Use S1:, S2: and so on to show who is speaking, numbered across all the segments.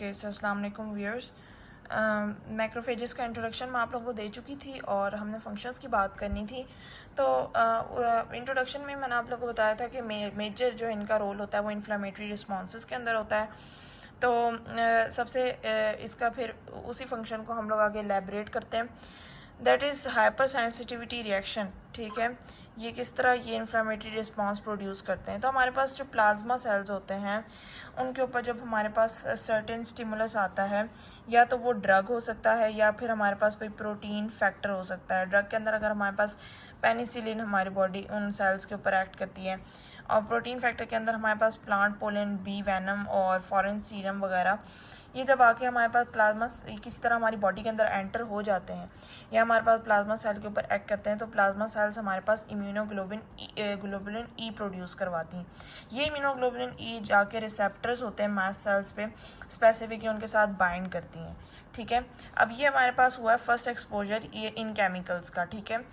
S1: Okay so अस्सलाम वालेकुम viewers. Macrophages का इंट्रोडक्शन मैं आप लोगों को दे चुकी थी और हमने फंक्शंस की बात करनी थी। तो इंट्रोडक्शन में मैंने आप लोगों को बताया था कि मेजर जो इनका रोल होता है वो इन्फ्लामेटरी रिस्पॉन्सेस के अंदर होता है। तो सबसे इसका फिर उसी फंक्शन को हम लोग आगे एलैबोरेट करते हैं, that is hyper sensitivity reaction. ठीक है, ये किस तरह ये इन्फ्लामेटरी रिस्पांस प्रोड्यूस करते हैं। तो हमारे पास जो प्लाज्मा सेल्स होते हैं उनके ऊपर जब हमारे पास सर्टेन स्टिमुलस आता है, या तो वो ड्रग हो सकता है या फिर हमारे पास कोई प्रोटीन फैक्टर हो सकता है। ड्रग के अंदर अगर हमारे पास पेनिसिलिन हमारी बॉडी उन सेल्स के ऊपर एक्ट करती है, और प्रोटीन फैक्टर के अंदर हमारे पास प्लांट पोलन, बी वैनम और फॉरेन सीरम वगैरह, ये जब आके हमारे पास प्लाज्मा किसी तरह हमारी बॉडी के अंदर एंटर हो जाते हैं या हमारे पास प्लाज्मा सेल के ऊपर एक्ट करते हैं, तो प्लाज्मा सेल्स हमारे पास ग्लोबुलिन ई प्रोड्यूस करवाती हैं। ये इम्यूनोग्लोबुलिन ई जाके रिसेप्टर्स होते हैं मास्ट सेल्स पे, स्पेसिफिक उनके साथ बाइंड करती हैं। ठीक है, अब ये हमारे पास हुआ है फर्स्ट एक्सपोजर ये इन केमिकल्स का। ठीक है,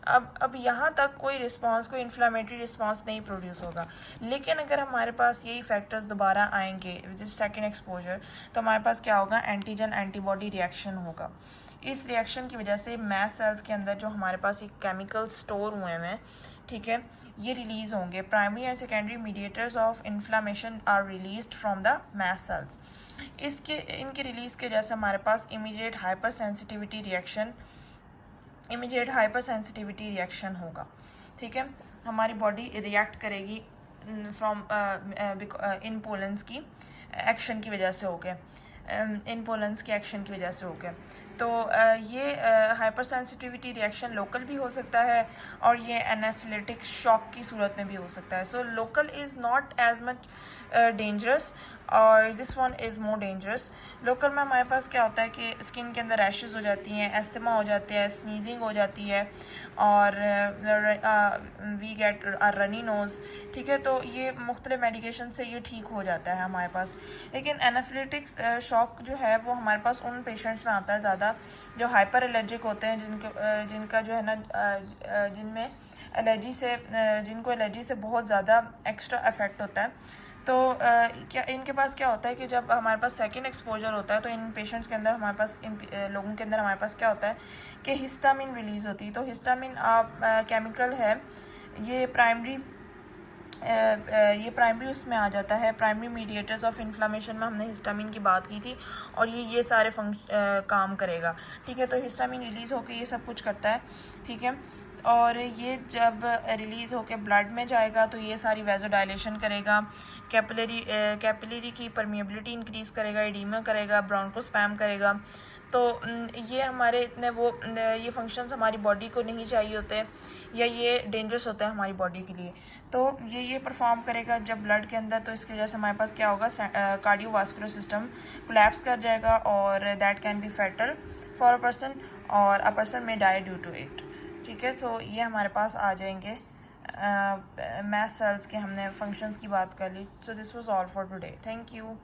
S1: अब यहाँ तक कोई रिस्पांस, कोई इन्फ्लामेटरी रिस्पांस नहीं प्रोड्यूस होगा। लेकिन अगर हमारे पास यही फैक्टर्स दोबारा आएंगे विद सेकेंड एक्सपोजर, तो हमारे पास क्या होगा, एंटीजन एंटीबॉडी रिएक्शन होगा। इस रिएक्शन की वजह से मैस्ट सेल्स के अंदर जो हमारे पास एक केमिकल स्टोर हुए हैं, ठीक है, ये रिलीज होंगे। Primary and secondary mediators of inflammation are released from the mast cells. इनके रिलीज के जैसे हमारे पास इमीडिएट हाइपर सेंसिटिविटी रिएक्शन होगा। ठीक है, हमारी बॉडी रिएक्ट करेगी फ्रॉम इन पोलेंस की एक्शन की वजह से हो गए, इन पोलेंस की एक्शन की वजह से हो गए। तो ये हाइपर सेंसिटिविटी रिएक्शन लोकल भी हो सकता है और ये एनाफिलेटिक शॉक की सूरत में भी हो सकता है। So local is not as much dangerous और this one is more dangerous. Local में हमारे पास क्या होता है कि स्किन के अंदर रैशेस हो जाती हैं, एस्थमा हो जाते हैं, स्नीजिंग हो जाती है और वी गेट रनी नोज़। ठीक है, तो ये मुख्तलिफ मेडिकेशन से ये ठीक हो जाता है हमारे पास। लेकिन एनाफिलेटिक शॉक जो है वो हमारे पास उन पेशेंट्स में आता है ज़्यादा जो हाइपर एलर्जिक होते हैं, जिनका जो है ना जिनमें जिनको एलर्जी से बहुत ज़्यादा एक्स्ट्रा इफेक्ट होता है। तो क्या इनके पास क्या होता है कि जब हमारे पास सेकंड एक्सपोजर होता है, तो इन पेशेंट्स के अंदर हमारे पास इन लोगों के अंदर हमारे पास क्या होता है कि हिस्टामिन रिलीज़ होती है। तो हिस्टामिन केमिकल है, ये प्राइमरी उसमें आ जाता है। प्राइमरी मीडिएटर्स ऑफ इन्फ्लामेशन में हमने हिस्टामिन की बात की थी और ये सारे काम करेगा। ठीक है, तो हिस्टामिन रिलीज़ होकर ये सब कुछ करता है। ठीक है, और ये जब रिलीज़ होकर ब्लड में जाएगा तो ये सारी वेज़ोडाइलेशन करेगा, कैपिलरी की परमिएबिलिटी इंक्रीज़ करेगा, एडीमा करेगा, ब्रोंकोस्पैम करेगा। तो ये हमारे ये फंक्शंस हमारी बॉडी को नहीं चाहिए होते या ये डेंजरस होता है हमारी बॉडी के लिए। तो ये परफॉर्म करेगा जब ब्लड के अंदर, तो इसकी वजह से हमारे पास क्या होगा, कार्डियोवास्कुलर सिस्टम कोलैप्स कर जाएगा और that can be fatal for a person और अ पर्सन में डाई ड्यू टू इट। ठीक है, तो ये हमारे पास आ जाएंगे मैस्ट सेल्स के, हमने फंक्शंस की बात कर ली। So this was all for today, thank you.